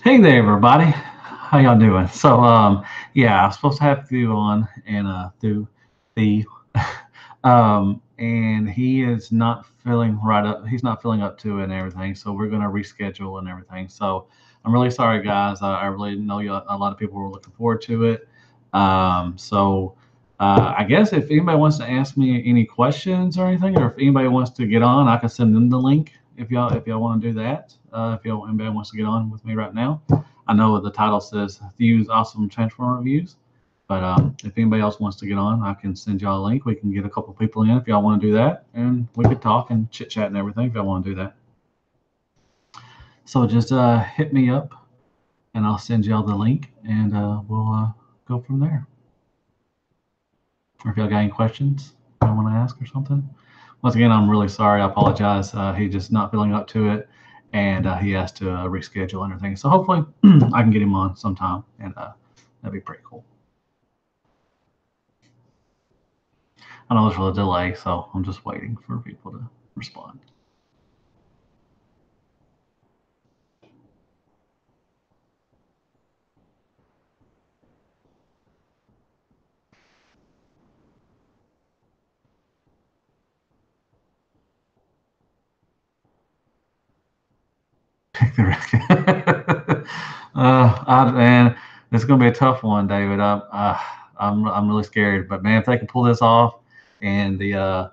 Hey there, everybody. How y'all doing? Yeah, I was supposed to have Theo on and through the, and he is not feeling right up. He's not feeling up to it and everything. So we're gonna reschedule and everything. So I'm really sorry, guys. I really know you. A lot of people were looking forward to it. I guess if anybody wants to ask me any questions or anything, or if anybody wants to get on, I can send them the link if y'all want to do that. If y'all anybody wants to get on with me right now, I know the title says "Views Awesome Transformer Reviews," but if anybody else wants to get on, I can send y'all a link. We can get a couple people in if y'all want to do that, and we could talk and chit chat and everything if y'all want to do that. So just hit me up, and I'll send y'all the link, and we'll go from there. Or if y'all got any questions I want to ask or something. Once again, I'm really sorry. I apologize. He's just not feeling up to it, and he has to reschedule and everything. So hopefully, I can get him on sometime, and that'd be pretty cool. I know there's a little delay, so I'm just waiting for people to respond. Pick the record. Man, it's going to be a tough one, David. I'm really scared, but man, if they can pull this off, and the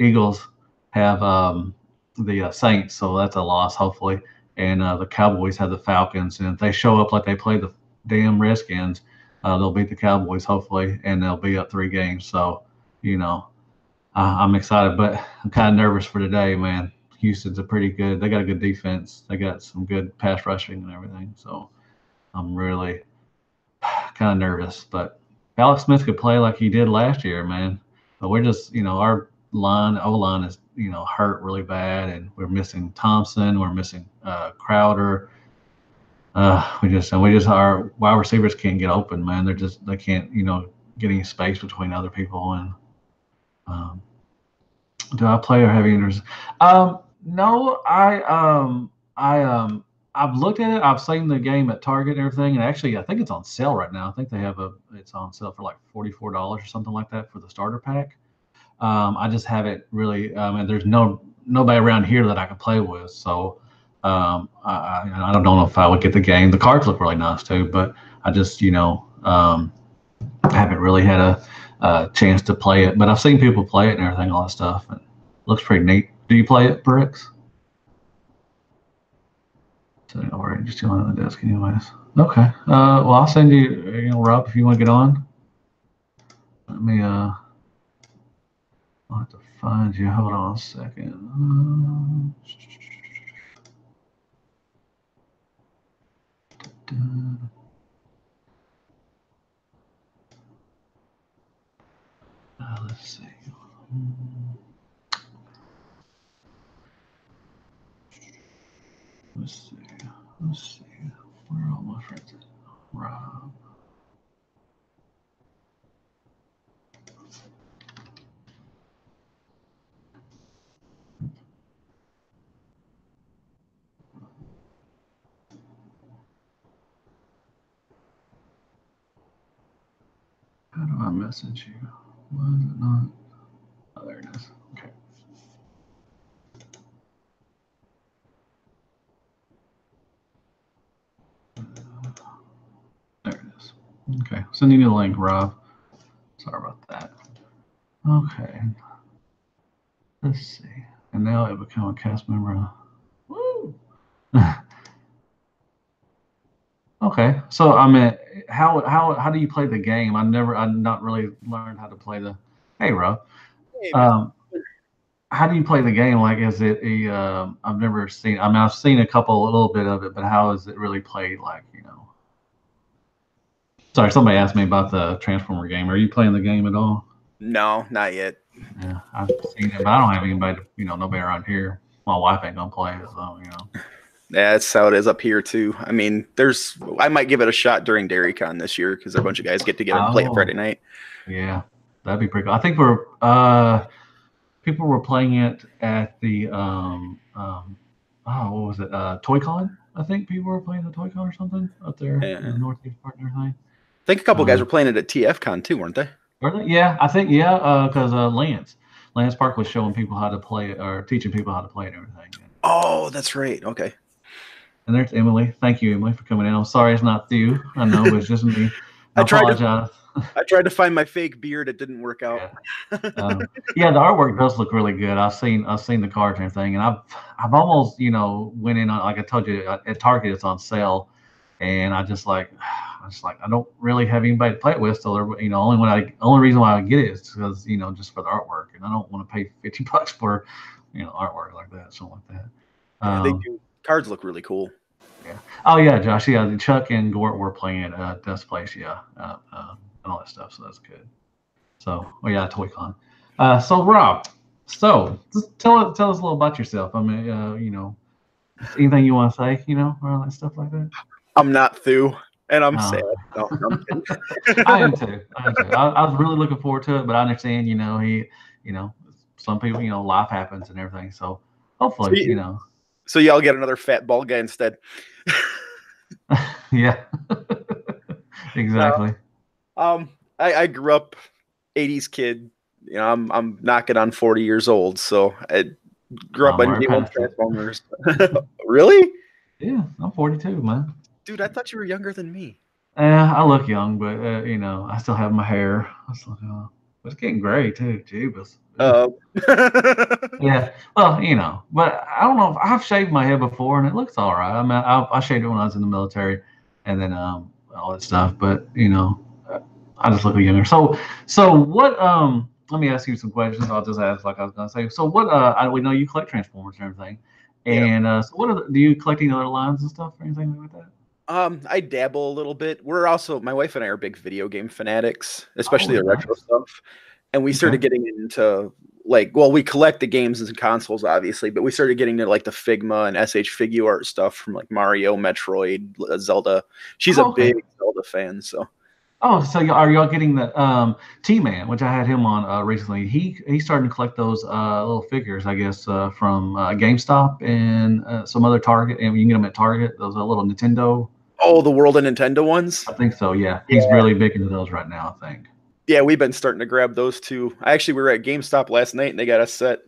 Eagles have the Saints, so that's a loss, hopefully, and the Cowboys have the Falcons, and if they show up like they play the damn Redskins, they'll beat the Cowboys, hopefully, and they'll be up 3 games. So, you know, I'm excited, but I'm kind of nervous for today, man. Houston's a pretty good. They got a good defense. They got some good pass rushing and everything. So I'm really kind of nervous. But Alex Smith could play like he did last year, man. But we're just, our O line is, hurt really bad, and we're missing Thompson. We're missing Crowder. We just our wide receivers can't get open, man. They can't, get any space between other people. And um, do I play or have interest? No, I've looked at it. I've seen the game at Target and everything, and actually, I think it's on sale right now. I think it's on sale for like $44 or something like that for the starter pack. I just haven't really, and there's nobody around here that I can play with, so I don't know if I would get the game. The cards look really nice too, but I just, haven't really had a chance to play it. But I've seen people play it and everything, all that stuff, and it looks pretty neat. Do you play it, Bricks? So, or just chilling on the desk, anyways. Okay. Well, I'll send you, Rob, if you want to get on. Let me. I'll have to find you. Hold on a second. Let's see. Let's see. Where are all my friends at? Rob. How do I message you? Why is it not? Oh, there it is. Okay. There it is. Okay. Sending you the link, Rob. Sorry about that. Okay. Let's see. And now it become a cast member. Woo! Okay. So I mean, how do you play the game? I've not really learned how to play the. Hey, Rob. Hey, How do you play the game? Like, is it a? I've never seen. I mean, I've seen a little bit of it, but how is it really played? Like, Sorry, somebody asked me about the Transformer game. Are you playing the game at all? no, not yet. Yeah, I've seen it, but I don't have anybody. Nobody around here. My wife ain't gonna play it, so. Yeah, that's how it is up here too. I mean, I might give it a shot during DairyCon this year because a bunch of guys get together and play it Friday night. Yeah, that'd be pretty cool. I think people were playing it at the what was it? ToyCon, I think people were playing the Toy Con or something up there in the Yeah. Northeast Park and everything. I think a couple guys were playing it at TFCon too, weren't they? Were they? Yeah, I think because Lance Park was showing people how to play it or teaching people how to play it and everything. Oh, that's right. Okay. And there's Emily. Thank you, Emily, for coming in. I'm sorry it's not you. I know, but it's just me. I apologize. I tried to find my fake beard. It didn't work out. Yeah, the artwork does look really good. I've seen the cards and everything, and I've almost went in on, like I told you, at Target it's on sale, and I just like I don't really have anybody to play it with, so only reason why I get it is because just for the artwork, and I don't want to pay $50 for artwork like that, something like that. Yeah, they do. Cards look really cool. Yeah. Oh yeah, Josh. Yeah, Chuck and Gort were playing at Dust Place. Yeah, and all that stuff. So that's good. So, yeah, ToyCon. So Rob, just tell us a little about yourself. I mean, anything you want to say, or all that stuff like that. I'm not Thu, and I'm sad. No, I am too. I was really looking forward to it, but I understand, some people, life happens and everything. So hopefully, So y'all get another fat bald guy instead. Yeah. Exactly. I grew up 80s kid. I'm knocking on 40 years old, so I grew up on Transformers. Really? Yeah, I'm 42, man. Dude, I thought you were younger than me. I look young, but I still have my hair. It's getting gray too. Jeebus. Yeah. Well, but I don't know if I've shaved my head before, and it looks all right. I mean, I shaved it when I was in the military, and then all that stuff. But I just look younger. So what? Let me ask you some questions. I'll just ask like I was gonna say. So what? We know you collect Transformers and everything, and so what do you collect any other lines and stuff or anything like that? I dabble a little bit. My wife and I are big video game fanatics, especially the retro stuff. And we started getting into we collect the games and consoles, obviously, but we started getting into like the Figma and SH Figuart stuff from like Mario, Metroid, Zelda. She's a big Zelda fan, so. Oh, so are y'all getting the T-Man, which I had him on recently? He started to collect those little figures, I guess, from GameStop and some other Target, and you can get them at Target. Those little Nintendo. Oh, the World of Nintendo ones? I think so, yeah. He's really big into those right now, I think. Yeah, we've been starting to grab those too. We were at GameStop last night and they got a set.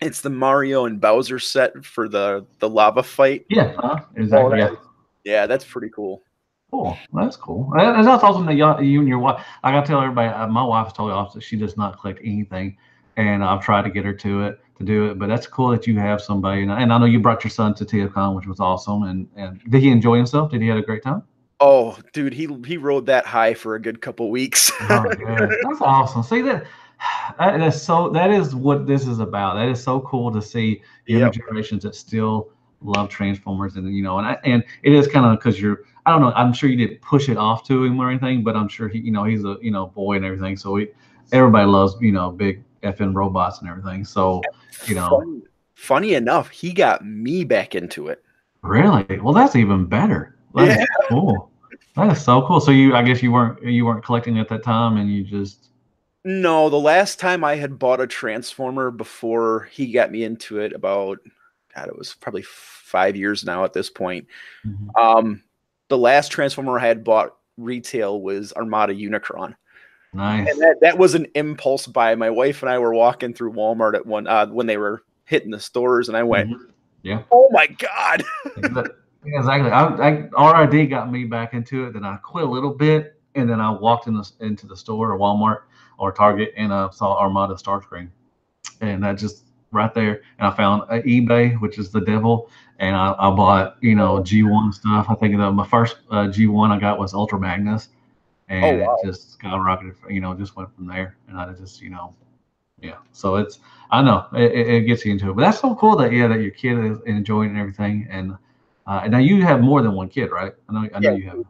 It's the Mario and Bowser set for the lava fight. Yeah, exactly. Yeah, that's pretty cool. Cool. That's cool. That's awesome that you and your wife. I got to tell everybody, my wife's totally opposite. She does not collect anything, and I've tried to get her to do it. But that's cool that you have somebody. And I know you brought your son to TFCon, which was awesome. And did he enjoy himself? Did he have a great time? Oh, dude, he rode that high for a good couple weeks. Oh, good. That's awesome. See that is what this is about. That is so cool to see younger generations that still love Transformers, and and it is kind of because I don't know. I'm sure you didn't push it off to him or anything, but I'm sure he's a boy and everything. So everybody loves big effing robots and everything. So funny enough, he got me back into it. Really? Well, that's even better. That's cool. That is so cool. So I guess you weren't collecting at that time, and you just. No, the last time I had bought a Transformer before he got me into it, about it was probably 5 years now at this point. Mm-hmm. The last Transformer I had bought retail was Armada Unicron. Nice. And that was an impulse buy. My wife and I were walking through Walmart at when they were hitting the stores, and I went, oh my God. Exactly. RID got me back into it. Then I quit a little bit, and then I walked into the store or Walmart or Target and saw Armada Starscream, and that just right there. And I found eBay, which is the devil, and I bought G1 stuff. I think my first G1 I got was Ultra Magnus, and it just skyrocketed. Just went from there, and I just yeah. So I know it gets you into it, but that's so cool that your kid is enjoying and everything. And now you have more than one kid, right? I know you have.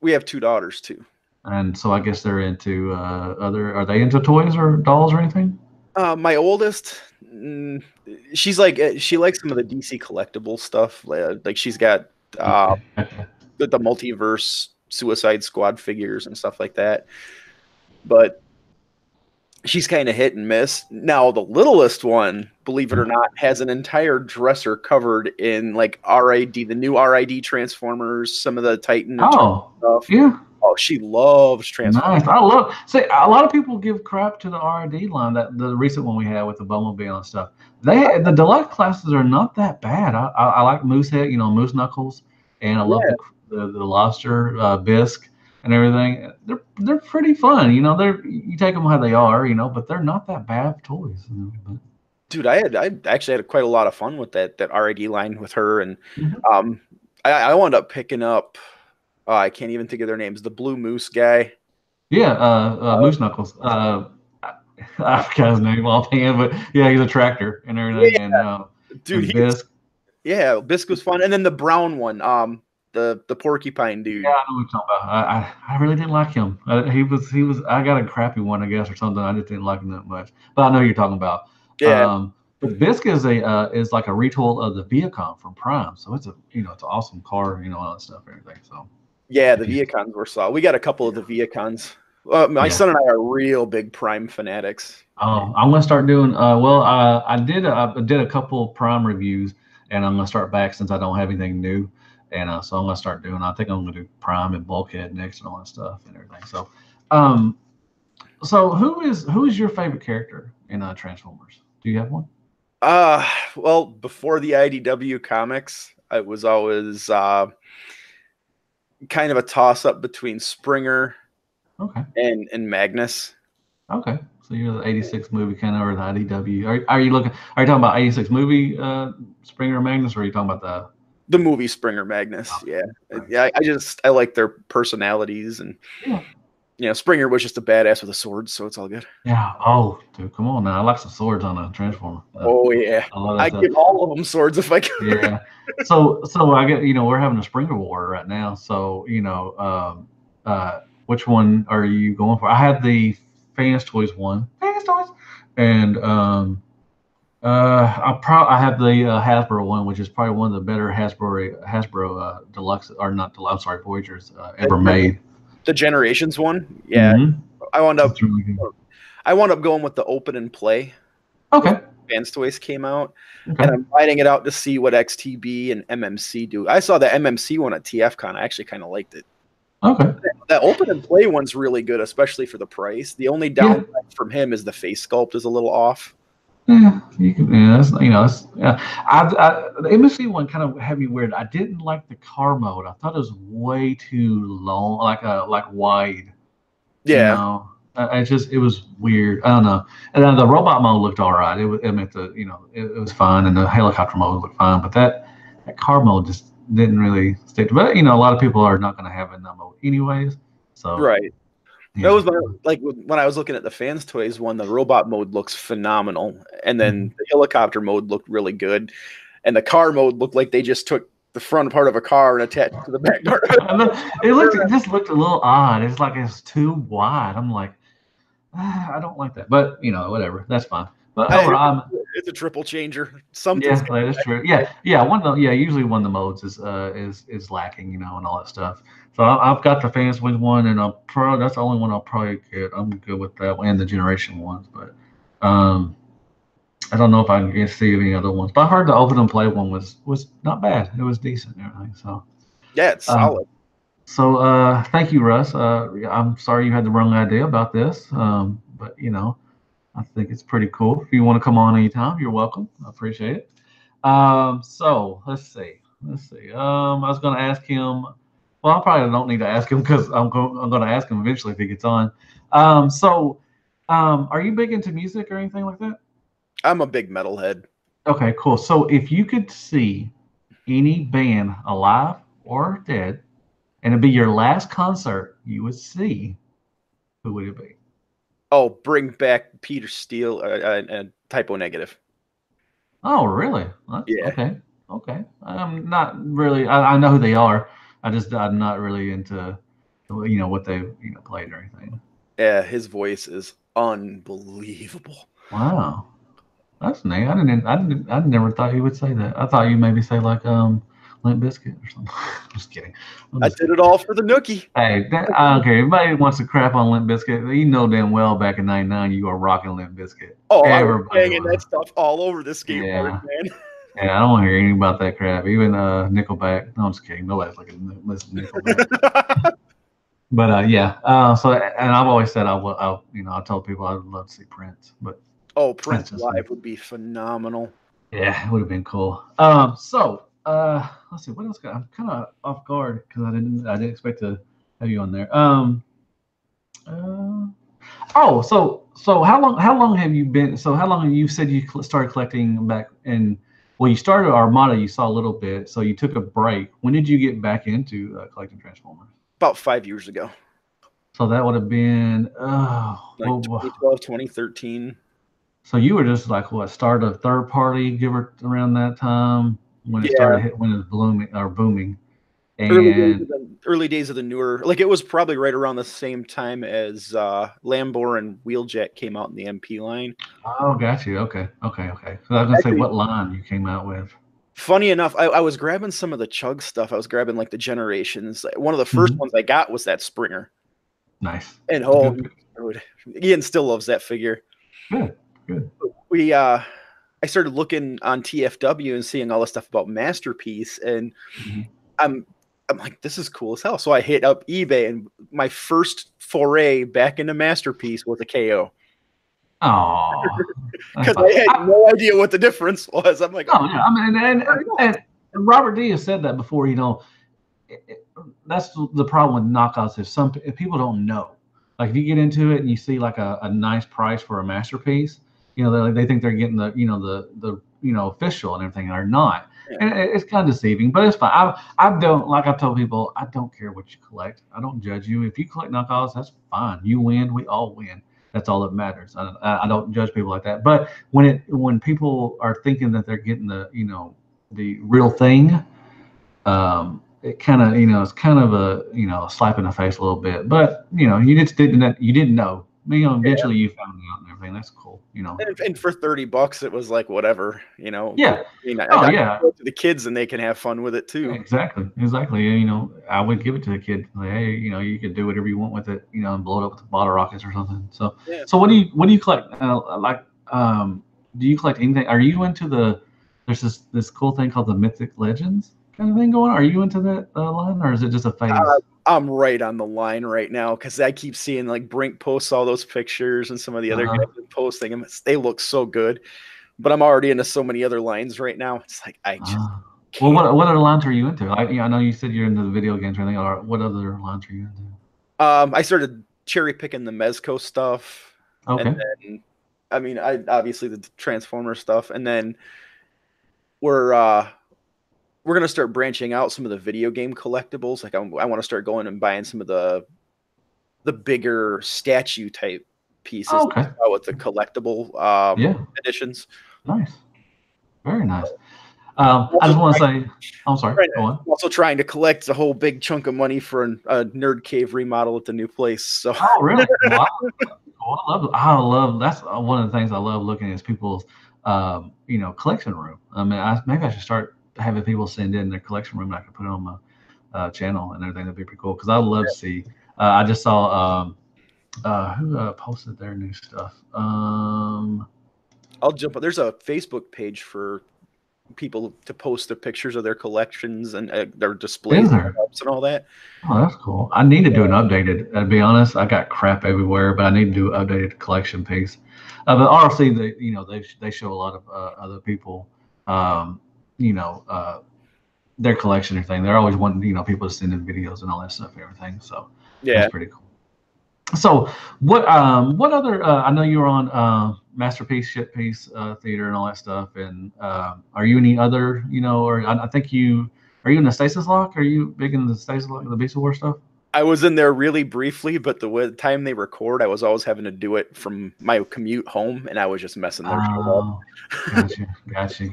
We have 2 daughters too. And so I guess they're into are they into toys or dolls or anything? My oldest, she likes some of the DC collectible stuff. Like she's got the multiverse Suicide Squad figures and stuff like that. But she's kind of hit and miss. Now the littlest one, believe it or not, has an entire dresser covered in like RID, the new RID Transformers, some of the Titan and Turbo Oh, stuff. yeah. Oh, she loves Transformers. Nice. I love. See, a lot of people give crap to the R&D line, that the recent one we had with the Bumblebee and stuff. The deluxe classes are not that bad. I like Moosehead, Moose Knuckles, and I love Yeah, the Lobster Bisque and everything. They're pretty fun. They're you take them how they are, but they're not that bad toys. dude, I actually had quite a lot of fun with that RID line with her, and Mhm. um, I wound up picking up. I can't even think of their names. The Blue Moose guy. Yeah, Uh, Moose Knuckles. I forgot his name offhand, but yeah, he's a tractor and everything, yeah, dude, and he's Bisque. yeah. Bisque was fun, and then the brown one, the porcupine Yeah, dude. I know what you're talking about. I really didn't like him. He was. I got a crappy one, I guess, or something. I just didn't like him that much. But I know you're talking about. Yeah, But Bisque is like a retool of the Viacom from Prime, so it's an awesome car, all that stuff and everything. So yeah. The if you Viacons were saw. We got a couple of the Viacons. My yeah. son and I are real big Prime fanatics. I'm gonna start doing. Well, I did a couple Prime reviews, and I'm gonna start back since I don't have anything new, and so I'm gonna start doing. I think I'm gonna do Prime and Bulkhead next and all that stuff and everything. Um, so who is your favorite character in Transformers? Do you have one? Well, before the IDW comics, it was always kind of a toss up between Springer Okay, and Magnus. okay. So you're the '86 movie kind of, or the IDW. Are you looking? Are you talking about '86 movie Springer Magnus, or are you talking about the? The movie Springer Magnus, Okay, yeah, right. yeah. I like their personalities, and Yeah. Springer was just a badass with a sword, so it's all good. Yeah. Oh, dude, come on now. I like some swords on a Transformer. Oh yeah, I love that I stuff. give all of them swords if I could. Yeah. So I get, we're having a Springer War right now. So, which one are you going for? I have the Fans Toys one. Fans Toys. And I have the Hasbro one, which is probably one of the better Hasbro Deluxe, or not Deluxe, I'm sorry, Voyagers ever made. The Generations one, yeah. Mm-hmm. I wound up It's really good. I wound up going with the open and play Okay. Fans Toys came out, and Okay. I'm writing it out to see what XTB and MMC do. I saw the MMC one at TFCon. I actually kind of liked it. Okay. That open and play one's really good, especially for the price. The only Yeah. downside from him is the face sculpt is a little off. Yeah, you can. Yeah, yeah. The MSC one kind of had me weird. I didn't like the car mode. I thought it was way too long, like wide. Yeah, It was weird. I don't know. And then the robot mode looked all right. I mean, it was fine, and the helicopter mode looked fine. But that car mode just didn't really stick. But a lot of people are not going to have it in that mode anyways. So right. That yeah. was like when I was looking at the Fans Toys one, the robot mode looks phenomenal, and then Mhm. the helicopter mode looked really good, and the car mode looked like they just took the front part of a car and attached it to the back part of it. It just looked a little odd. It's like it's too wide. I'm like, I don't like that. But whatever. That's fine. But overall, It's a triple changer. Something's yeah, that is true. Yeah, yeah. Usually one of the modes is lacking, and all that stuff. So I've got the Fans Wins one, and that's the only one I'll probably get. I'm good with that one and the Generation ones, but um, I don't know if I can get see any other ones. But I heard the Open and Play one was not bad. It was decent and everything. So. yeah, it's Um, solid. thank you, Russ. I'm sorry you had the wrong idea about this, but I think it's pretty cool. If you want to come on anytime, you're welcome. I appreciate it. So let's see. Let's see. I was going to ask him. Well, I probably don't need to ask him because I'm going to ask him eventually if he gets on. So, are you big into music or anything like that? I'm a big metalhead. Okay, cool. So, if you could see any band alive or dead, and it'd be your last concert you would see, who would it be? Oh, bring back Peter Steele and Typo Negative. Oh, really? Yeah, Okay. Okay. I'm not really. I know who they are. I'm not really into, what they played or anything. yeah, his voice is unbelievable. Wow, that's neat. I never thought you would say that. I thought you maybe say like Limp Biscuit or something. I'm just kidding. I did it all for the nookie. Hey, I don't care. Everybody wants to crap on Limp Biscuit. You know damn well back in '99 you were rocking Limp Biscuit. Oh, I was Everybody banging that stuff all over the skateboard, Yeah. man. Yeah, I don't want to hear anything about that crap. Even Nickelback. No, I'm just kidding. Nobody's listen to Nickelback. But yeah. So and I've always said I told people I would love to see Prince, but Prince live would be phenomenal. Yeah, it would have been cool. So let's see what else. I'm kind of off guard because I didn't expect to have you on there. Oh, so how long have you been? So how long you said you started collecting back in? Well, you started Armada. You saw a little bit, so you took a break. When did you get back into collecting Transformers? About 5 years ago. So that would have been 2012, 2013. So you were just like what, start a third party, give her around that time when it started when it was booming. And early days of the newer, like it was probably right around the same time as Lambor and Wheeljet came out in the MP line. Oh, got you. Okay. So I was gonna say what line you came out with. Funny enough, I was grabbing some of the Chug stuff. I was grabbing like the Generations. One of the first ones I got was that Springer. Nice. And Ian still loves that figure. Good. I started looking on TFW and seeing all the stuff about Masterpiece, and I'm like, this is cool as hell. So I hit up eBay, and my first foray back into Masterpiece was a KO. Oh, because I had no idea what the difference was. I'm like, oh yeah, I mean, and Robert D has said that before. That's the problem with knockouts. If people don't know, like if you get into it and you see like a nice price for a Masterpiece, they think they're getting the official and everything, and they're not. Yeah. And it's kind of deceiving, but it's fine. I don't, like I've told people, I don't care what you collect. I don't judge you. If you collect knockouts, that's fine. You win, we all win. That's all that matters. I don't judge people like that. But when people are thinking that they're getting the real thing, it kind of it's kind of a slap in the face a little bit. But you just didn't know. Eventually you found out and everything. That's cool. And for $30, it was like whatever. Yeah. I go to the kids and they can have fun with it too. Exactly. I would give it to the kid. Like, hey, you can do whatever you want with it. And blow it up with a bottle rockets or something. So, So what do you collect? Do you collect anything? Are you into there's this cool thing called the Mythic Legends kind of thing going on? Are you into that line, or is it just a phase? I'm right on the line right now because I keep seeing like Brink posts all those pictures and some of the other guys posting them. They look so good, but I'm already into so many other lines right now. It's like I just. Well, what other lines are you into? I know you said you're into the video games or anything. Or what other lines are you into? I started cherry picking the Mezco stuff. Okay. And then, I obviously the Transformer stuff, and then we're going to start branching out some of the video game collectibles. Like I want to start going and buying some of the bigger statue type pieces with the collectible editions. Nice. Very nice. I just want to say, I'm sorry. Go on. I'm also trying to collect a whole big chunk of money for a Nerd Cave remodel at the new place. So. Oh, really? Wow. I love that's one of the things I love looking at is people's collection room. Maybe I should start having people send in their collection room and I can put it on my channel and everything. That'd be pretty cool because I love to see. I just saw who posted their new stuff. I'll jump. There's a Facebook page for people to post their pictures of their collections and their displays and all that. Oh, that's cool. I need to do an updated. To be honest, I got crap everywhere, but I need to do an updated collection piece. But RC, they show a lot of other people. Their collection and everything. They're always wanting, people to send in videos and all that stuff and everything. So that's pretty cool. So what other, I know you were on Masterpiece, Shitpiece Theater and all that stuff. And are you any other, or I think are you in the Stasis Lock? Are you big in the Stasis Lock, the Beast of War stuff? I was in there really briefly, but the time they record, I was always having to do it from my commute home, and I was just messing their shit up. Gotcha.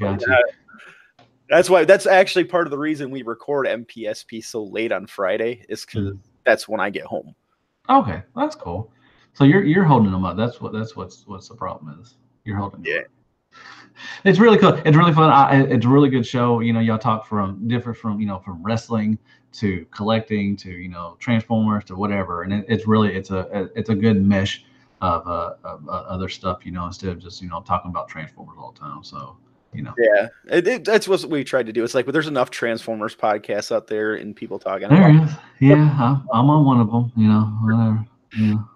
That's actually part of the reason we record MPSP so late on Friday is because that's when I get home. Okay, that's cool. So you're holding them up. That's what's the problem is. You're holding them up. It's really cool. It's really fun. It's a really good show. Y'all talk from different from wrestling to collecting to Transformers to whatever, and it's a good mesh of other stuff. Instead of just talking about Transformers all the time. So. Yeah, that's what we tried to do. It's like, well, there's enough Transformers podcasts out there and people talking There about. is. Yeah, I'm on one of them. Whatever.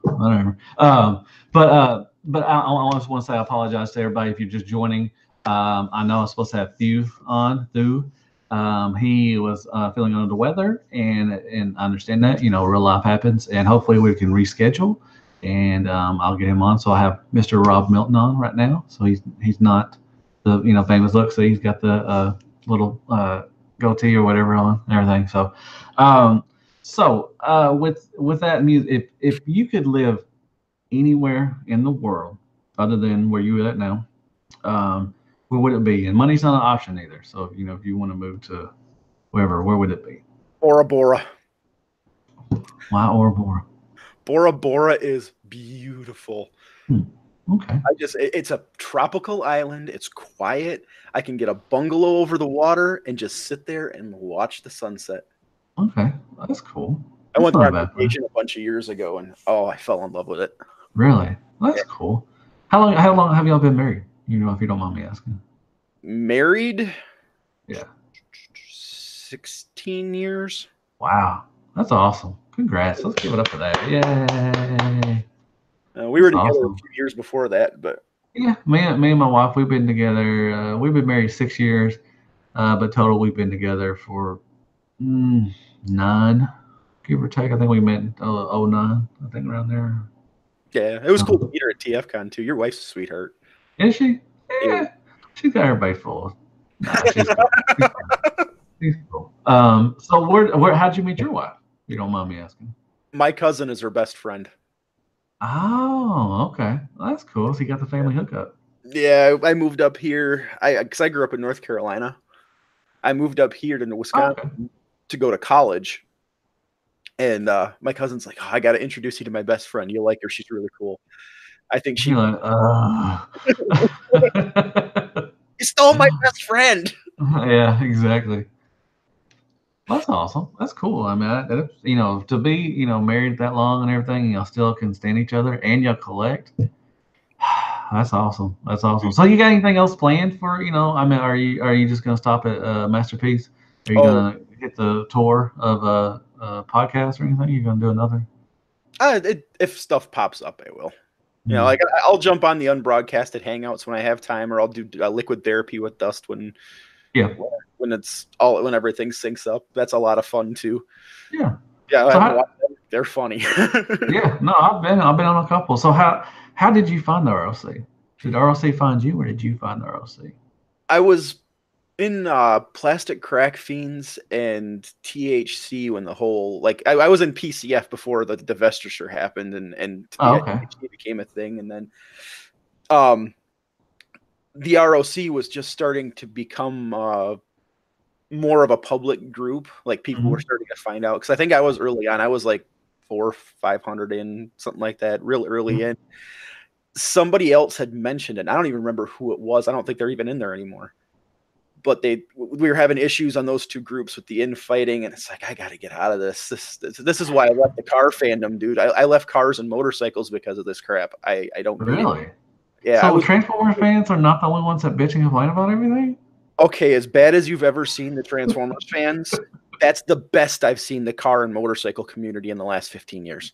Whatever. But I just want to say I apologize to everybody if you're just joining. I know I was supposed to have Thew on. He was feeling under the weather, and I understand that. Real life happens, and hopefully we can reschedule. And I'll get him on. So I have Mr. Rob Milton on right now. So he's not the famous look. So he's got the little goatee or whatever on and everything. With that music, if you could live anywhere in the world other than where you're at now, where would it be? And money's not an option either. So if you want to move to wherever, where would it be? Bora Bora. Why Bora Bora? Bora Bora is beautiful. Okay. It's a tropical island. It's quiet. I can get a bungalow over the water and just sit there and watch the sunset. Okay, that's cool. I went there on vacation a bunch of years ago, and I fell in love with it. Really? That's cool. How long have y'all been married? If you don't mind me asking. Married? Yeah. 16 years. Wow, that's awesome. Congrats. Let's give it up for that. Yay. We were together a few years before that, but yeah, me and my wife, we've been together. We've been married 6 years, but total we've been together for 9, give or take. I think we met in 09, I think around there. Yeah, it was cool to meet her at TFCon too. Your wife's a sweetheart. Is she? Yeah, she's got everybody full. Nah, she's cool. She's cool. So how'd you meet your wife? If you don't mind me asking. My cousin is her best friend. Oh, okay. Well, that's cool. So you got the family hookup. Yeah, I moved up here. Because I grew up in North Carolina. I moved up here to Wisconsin to go to college. And my cousin's like, I got to introduce you to my best friend. You'll like her. She's really cool. I think she. Like, You stole my best friend. Yeah, exactly. That's awesome. That's cool. I mean, to be, married that long and everything, y'all still can stand each other and y'all collect. That's awesome. That's awesome. So you got anything else planned for, are you just going to stop at Masterpiece? Are you going to hit the tour of podcast or anything? You going to do another? If stuff pops up, I will. Like I'll jump on the unbroadcasted hangouts when I have time, or I'll do liquid therapy with Dust when everything syncs up. That's a lot of fun too. Yeah. Yeah. They're funny. Yeah. No, I've been on a couple. So how did you find the ROC? Did ROC find you, or did you find the ROC? I was in Plastic Crack Fiends and THC when the whole I was in PCF before the divestiture happened and THC became a thing, and then the ROC was just starting to become more of a public group. Like people were starting to find out, because I think I was early on. I was like 400 or 500 in, something like that, real early in. Somebody else had mentioned it. I don't even remember who it was. I don't think they're even in there anymore. But we were having issues on those two groups with the infighting, and it's like, I got to get out of this. This is why I left the car fandom, dude. I left cars and motorcycles because of this crap. I don't really. Yeah. So Transformers fans are not the only ones that bitch and complain about everything? Okay, as bad as you've ever seen the Transformers fans, that's the best I've seen the car and motorcycle community in the last 15 years.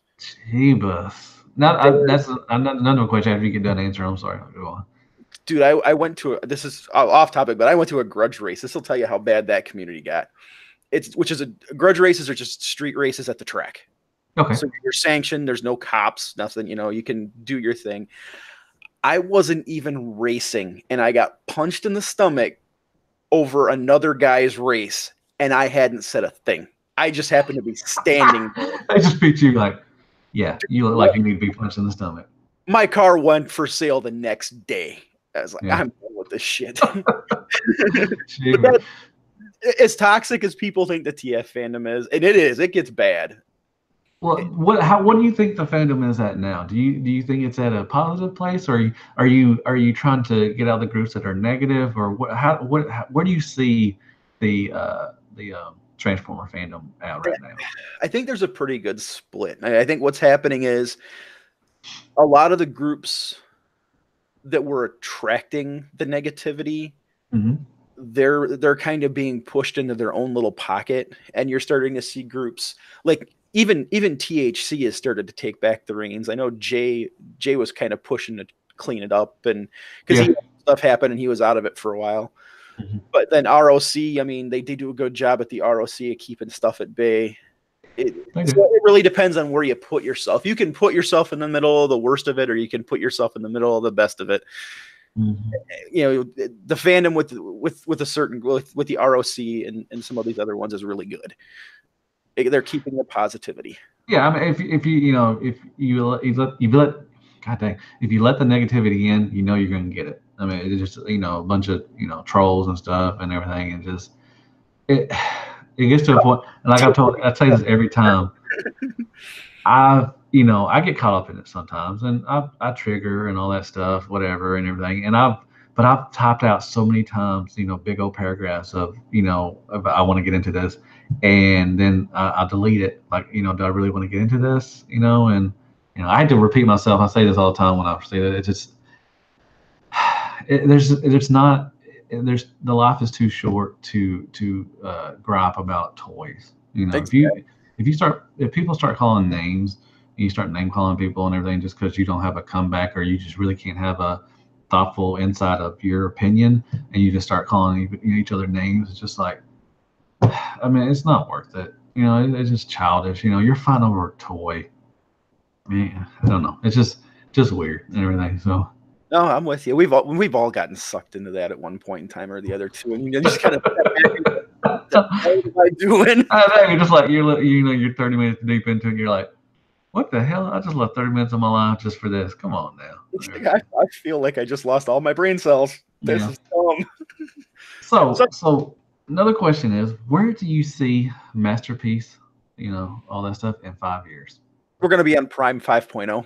Jeebus. That's another question after you get done answering. I'm sorry. Go on. Dude, I went to this is off topic, but I went to a grudge race. This will tell you how bad that community got. Grudge races are just street races at the track. Okay. So you're sanctioned. There's no cops, nothing. You can do your thing. I wasn't even racing, and I got punched in the stomach over another guy's race, and I hadn't said a thing. I just happened to be standing there. I just picture you like, yeah, you look like you need to be punched in the stomach. My car went for sale the next day. I was like, I'm done with this shit. As toxic as people think the TF fandom is, and it is, it gets bad. what do you think the fandom is at now? Do you think it's at a positive place, or are you trying to get out of the groups that are negative, or where do you see the Transformer fandom at right now? I think there's a pretty good split. I think what's happening is a lot of the groups that were attracting the negativity, Mm-hmm. they're kind of being pushed into their own little pocket, and you're starting to see groups like even THC has started to take back the reins. I know Jay was kind of pushing to clean it up, and because he had stuff happened and he was out of it for a while. Mm-hmm. But then ROC, I mean, they did do a good job at the ROC of keeping stuff at bay. So it really depends on where you put yourself. You can put yourself in the middle of the worst of it, or you can put yourself in the middle of the best of it. Mm-hmm. You know, the fandom with a certain with the ROC and some of these other ones is really good. They're keeping the positivity. Yeah, I mean, if you let the negativity in, you're going to get it. I mean, it's just a bunch of trolls and stuff and everything, and just it gets to a point. And like I say this every time. I get caught up in it sometimes, and I trigger and all that stuff, whatever, and everything. And I've typed out so many times, big old paragraphs of, I want to get into this, and then I delete it. Like, do I really want to get into this? And I had to repeat myself. I say this all the time when I say that. It's just there's the life is too short to gripe about toys. If people start calling names, you start name calling people and everything just because you don't have a comeback, or you just really can't have a thoughtful insight of your opinion, and you just start calling each other names. It's just like, I mean, it's not worth it. It's just childish. You're fighting over a toy. Man, I don't know. It's just weird and everything. So. No, I'm with you. We've all gotten sucked into that at one point in time or the other too, and you just kind of what the hell am I doing? You're just like you're 30 minutes deep into it. And you're like, what the hell? I just left 30 minutes of my life just for this. Come on now. I feel like I just lost all my brain cells. This is dumb. So another question is, where do you see Masterpiece, all that stuff in 5 years? We're going to be on Prime 5.0.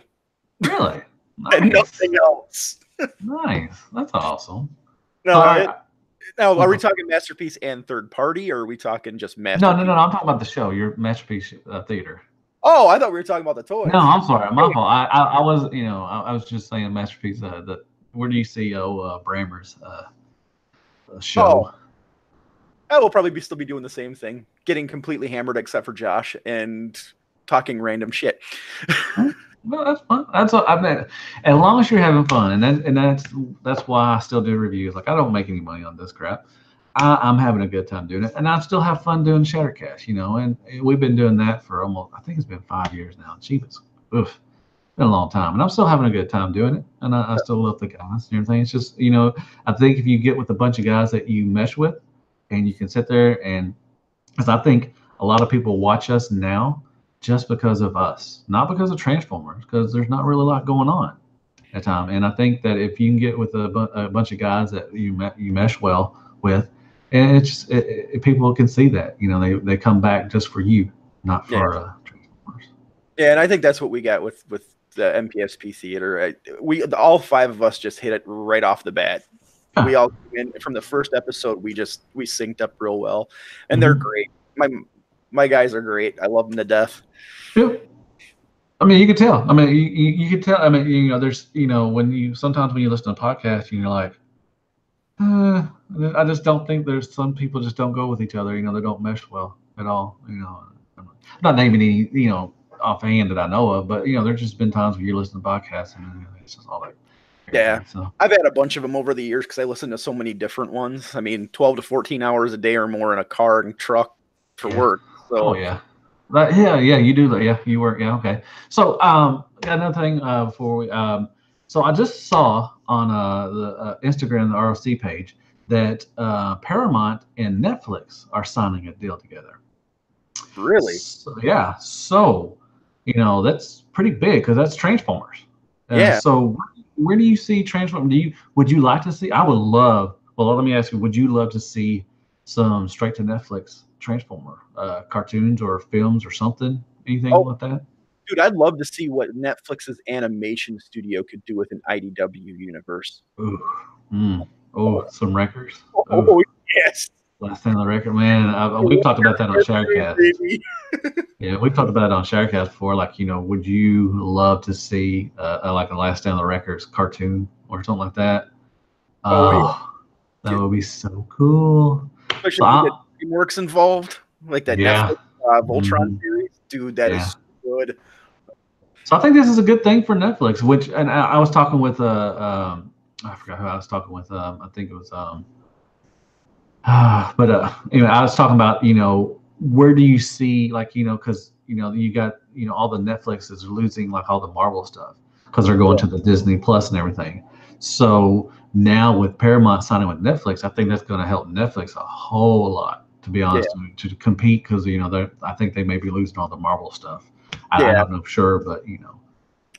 Really? Nice. And nothing else. Nice. That's awesome. No, now, are we talking Masterpiece and third party, or are we talking just Masterpiece? No. I'm talking about the show, your Masterpiece Theater. Oh, I thought we were talking about the toys. No, I'm sorry. My fault. I was, I was just saying Masterpiece. Where do you see Brammer's show? I will probably still be doing the same thing, getting completely hammered except for Josh and talking random shit. Well, that's fun. That's what I mean. As long as you're having fun, and that's why I still do reviews. Like, I don't make any money on this crap. I'm having a good time doing it, and I still have fun doing Shattercast. And we've been doing that for almost, I think it's been 5 years now. Jeez, been a long time, and I'm still having a good time doing it, and I still love the guys and everything. It's just, I think if you get with a bunch of guys that you mesh with, and you can sit there and, because I think a lot of people watch us now just because of us, not because of Transformers, because there's not really a lot going on at time. And I think that if you can get with a bunch of guys that you mesh well with, and it's just, people can see that, they come back just for you, not for Transformers. Yeah, and I think that's what we got with the MPSP Theater. We all 5 of us just hit it right off the bat. We all from the first episode, we synced up real well, and they're great. My guys are great. I love them to death. Yeah. I mean, you can tell. I mean, you can tell. I mean, there's, sometimes when you listen to podcasts, you're like, I just don't think there's some people just don't go with each other. They don't mesh well at all. I'm not naming any, offhand that I know of, but there's just been times where you listen to podcasts and it's just all like. Yeah, so. I've had a bunch of them over the years because I listen to so many different ones. I mean, 12 to 14 hours a day or more in a car and truck for work. So. Oh yeah. Yeah, you do that. Yeah, you work. Yeah, okay. So, another thing before we, so I just saw on the Instagram, the ROC page, that Paramount and Netflix are signing a deal together. Really? So, yeah. So, that's pretty big because that's Transformers. Yeah. So, where do you see Transformers? Would you like to see? I would love. Well, let me ask you. Would you love to see some straight to Netflix Transformer cartoons or films or something? Anything Oh, like that? dude, I'd love to see what Netflix's animation studio could do with an IDW universe. Ooh, oh, some records. Ooh, Oh, yes. last thing on the record, man. We've talked about that on Sharecast. Yeah, we've talked about it on Sharecast before. Like, would you love to see like a Last Stand on the Records cartoon or something like that? Oh, yeah. Oh, that would be so cool. So, Especially if you get DreamWorks involved, like that yeah, Netflix Voltron mhm, series. Dude, that yeah. is good. So I think this is a good thing for Netflix. Which, and I was talking with I forgot who I was talking with. I think it was but anyway, I was talking about where do you see, like, because you got all the Netflix is losing like all the Marvel stuff because they're going Yeah. to the Disney Plus and everything. So now with Paramount signing with Netflix, I think that's going to help Netflix a whole lot, to be Yeah. honest, to compete, because I think they may be losing all the Marvel stuff. I Yeah. don't know for sure, but I think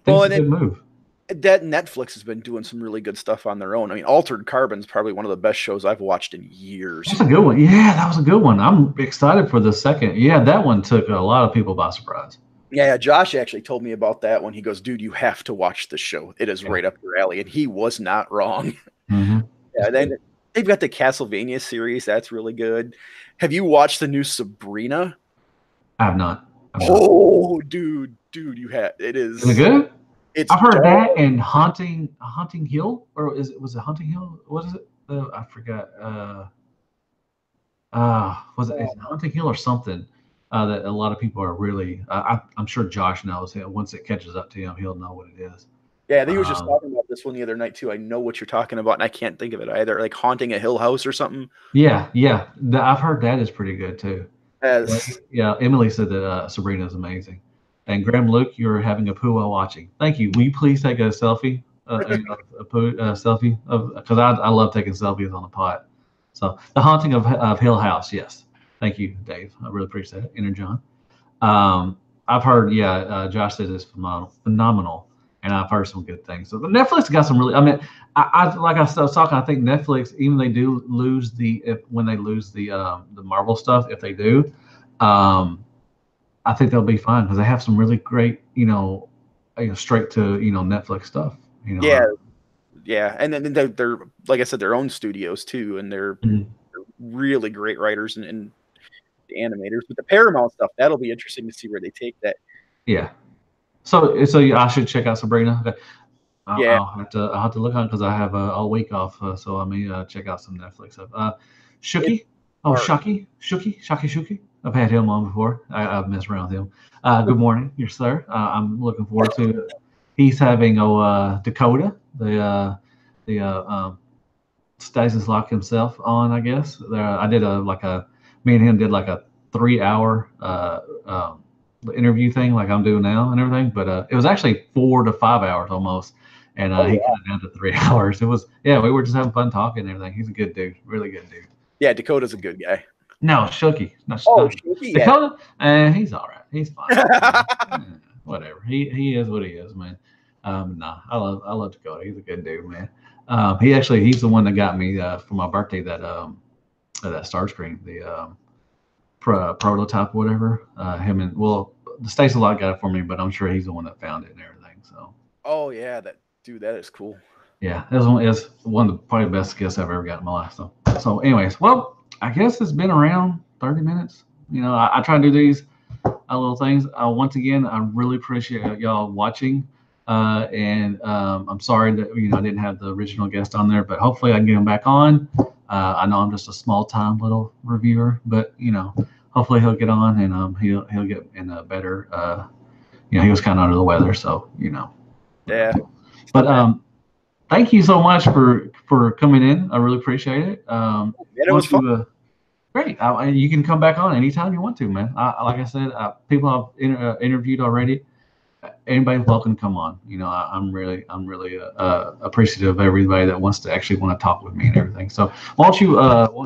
Well, it's a and good move. that Netflix has been doing some really good stuff on their own. I mean, Altered Carbon's probably one of the best shows I've watched in years. That's a good one. Yeah, that was a good one. I'm excited for the second. Yeah, that one took a lot of people by surprise. Yeah, Josh actually told me about that one. He goes, "Dude, you have to watch the show. It is Yeah. right up your alley." And he was not wrong. Mm-hmm. Yeah, then they've got the Castlevania series. That's really good. Have you watched the new Sabrina? I have not. I've not. Oh, dude, you have. Is it It's good? it's I've heard dark. that and Haunting Hill, or was it Haunting Hill? What is it? I forgot. Was it, is it Haunting Hill or something? That a lot of people are really. I'm sure Josh knows. Once it catches up to him, he'll know what it is. Yeah, I think he was just Um, talking about this one the other night too. I know what you're talking about, and I can't think of it either. Like Haunting a Hill House or something. yeah, yeah. I've heard that is pretty good too. Yeah, As yeah. Emily said that Sabrina is amazing. And Graham Luke, you're having a poo while watching. Thank you. Will you please take a selfie? A poo selfie of, because I love taking selfies on the pot. So the haunting of Hill House. Yes. Thank you, Dave. I really appreciate it. Enter John. I've heard, yeah, Josh says it's phenomenal, and I've heard some good things. So the Netflix got some really. I mean, I like I was talking. I think Netflix, even they do lose when they lose the Marvel stuff, if they do, um, I think they'll be fine because they have some really great, straight to Netflix stuff. yeah, yeah, and then they're like I said, their own studios too, and they're Mhm. really great writers and animators. But the Paramount stuff, that'll be interesting to see where they take that. Yeah. So yeah, I should check out Sabrina. Okay. Yeah, I'll have to look on because I have all week off, so I may check out some Netflix stuff. it's Shuki, oh hard. Shuki. I've had him on before. I've messed around with him. Good morning, yes sir. I'm looking forward to. He's having Dakota, the Stasis Lock himself on. I guess I did me and him did like a 3 hour interview thing, like I'm doing now and everything. But it was actually 4 to 5 hours almost, and Oh he yeah, cut it down to 3 hours. It was, yeah, we were just having fun talking and everything. He's a good dude, really good dude. yeah. Dakota's a good guy. No, Shuki, Oh, no, Shuki, yeah. Dakota. He's all right. He's fine. Whatever. He is what he is, man. Nah, I love Dakota. He's a good dude, man. He's the one that got me for my birthday that Starscream, the prototype, whatever. Him and the States a lot got it for me, but I'm sure he's the one that found it and everything. So Oh yeah, that is cool. yeah, it was one of the probably best gifts I've ever got in my life. So anyways, well, I guess it's been around 30 minutes. I try to do these little things. Once again, I really appreciate y'all watching. And I'm sorry that I didn't have the original guest on there, but hopefully I can get him back on. I know I'm just a small time little reviewer, but hopefully he'll get on and he'll get in a better. He was kind of under the weather, so. Yeah, But still bad. thank you so much for coming in. I really appreciate it. Man, it Why was don't fun. you great. You can come back on anytime you want to, man. Like I said, people I've interviewed already. Anybody's welcome to come on. I'm really appreciative of everybody that wants to actually want to talk with me and everything. So why don't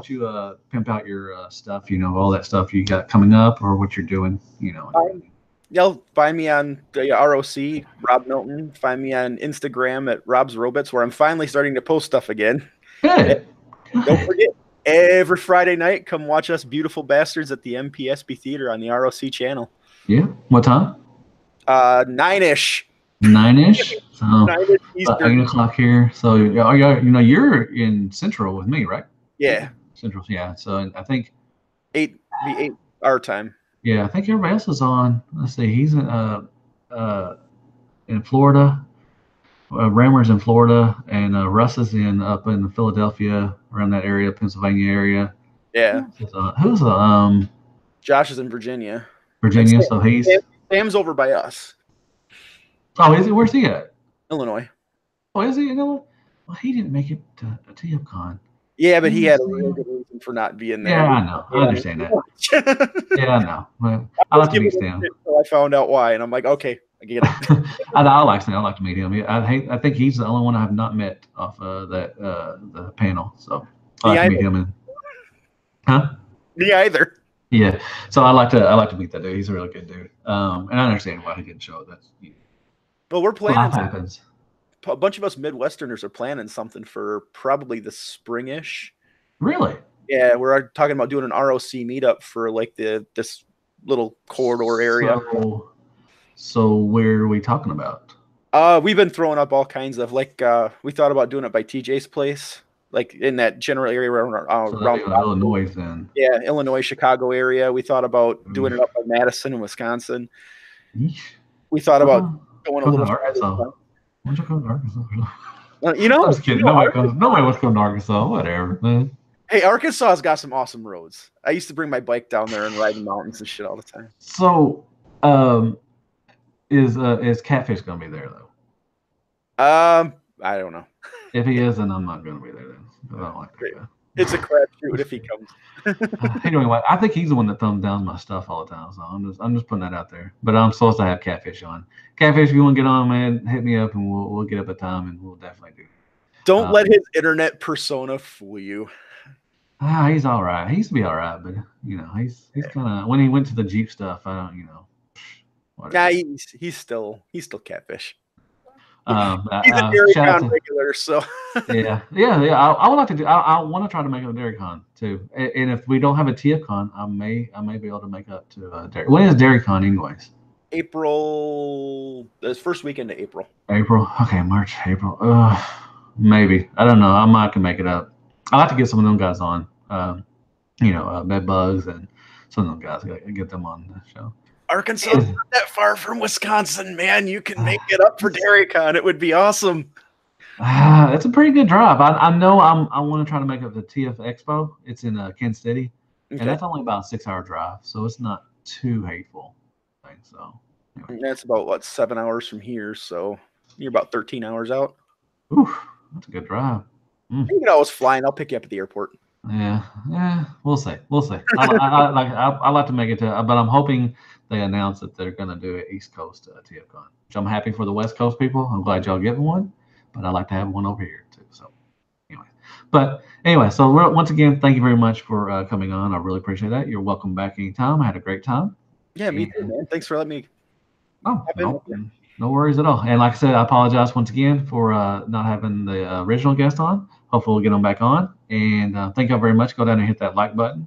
you pimp out your stuff? All that stuff you got coming up or what you're doing. And everything. Y'all find me on the ROC, Rob Milton. Find me on Instagram at Rob's Robots, where I'm finally starting to post stuff again. And Good. don't Good. forget, every Friday night, come watch us beautiful bastards at the MPSP Theater on the ROC channel. Yeah. What time? 9-ish. 9-ish. So 9-ish about 8 Eastern. o'clock here. So you're in Central with me, right? Yeah. Central. Yeah. So I think 8 our time. I think everybody else is on. Let's see. He's in Florida. Rammer's in Florida, and Russ is in up in Philadelphia, around that area, Pennsylvania area. Yeah. Who's Josh is in Virginia. And Virginia? So he's Sam's over by us. oh, is he? Where's he at? Illinois. Oh, is he? You know, well, he didn't make it to a TFCon. Yeah, but he had a real good reason for not being there. Yeah, I know. I understand that. Yeah, I know. But I like to meet Sam. Until I found out why, and I'm like, okay, I get it. I like Sam. I like to meet him. I think he's the only one I have not met off that the panel. So I like to meet him. Huh? Me either. Yeah. So I like to meet that dude. He's a really good dude. And I understand why he didn't show. That's but we're planning. Life happens. A bunch of us Midwesterners are planning something for probably the spring-ish. Really? Yeah, we're talking about doing an ROC meetup for like this little corridor area. So where are we talking about? We've been throwing up all kinds of we thought about doing it by TJ's place, like in that general area around Illinois then. Yeah, Illinois, Chicago area. We thought about doing it up by Madison and Wisconsin. Yeesh. We thought about going a little Arkansas. Why don't you go to Arkansas? I'm just kidding. Nobody wants to go to Arkansas. Whatever, man. Hey, Arkansas's got some awesome roads. I used to bring my bike down there and ride in mountains and shit all the time. So, is Catfish gonna be there though? I don't know. If he is, then I'm not gonna be there then. I don't like that guy. It's a crapshoot if he comes. Anyway, I think he's the one that thumbs down my stuff all the time. So I'm just putting that out there. But I'm supposed to have Catfish on. Catfish, if you want to get on, man, hit me up and we'll get up a time and we'll definitely do it. Don't let his internet persona fool you. He's all right. He used to be all right, but he's kind of when he went to the Jeep stuff. I don't, whatever. Yeah, he's still Catfish. He's a DairyCon regular, so yeah. I would like to do. I want to try to make it a DairyCon too. And if we don't have a TFCon, I may be able to make up to Dairy. When is DairyCon, anyways? April. The first weekend of April. April. Okay, March, April. Maybe. I don't know. I might can make it up. I like to get some of them guys on. Med Bugs and some of them guys. Get them on the show. Arkansas is not that far from Wisconsin, man. You can make it up for DairyCon. It would be awesome. It's a pretty good drive. I know I want to try to make up the TF Expo. It's in Kansas City, and that's only about a 6-hour drive, so it's not too hateful. So anyway. That's about 7 hours from here, so you're about 13 hours out. Oof, that's a good drive. You can always fly, and I'll pick you up at the airport. Yeah, we'll see. I like to make it to, but I'm hoping they announce that they're going to do an East Coast TFCon, which I'm happy for the West Coast people. I'm glad y'all getting one, but I like to have one over here too. So anyway, so once again, thank you very much for coming on. I really appreciate that. You're welcome back anytime. I had a great time. Yeah, me too, man. Thanks for letting me. No worries at all. And like I said, I apologize once again for not having the original guest on. Hopefully we'll get them back on. And thank y'all very much. Go down and hit that like button.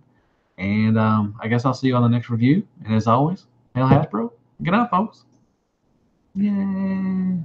And I guess I'll see you on the next review. And as always, hail Hasbro. Good night, folks. Yay.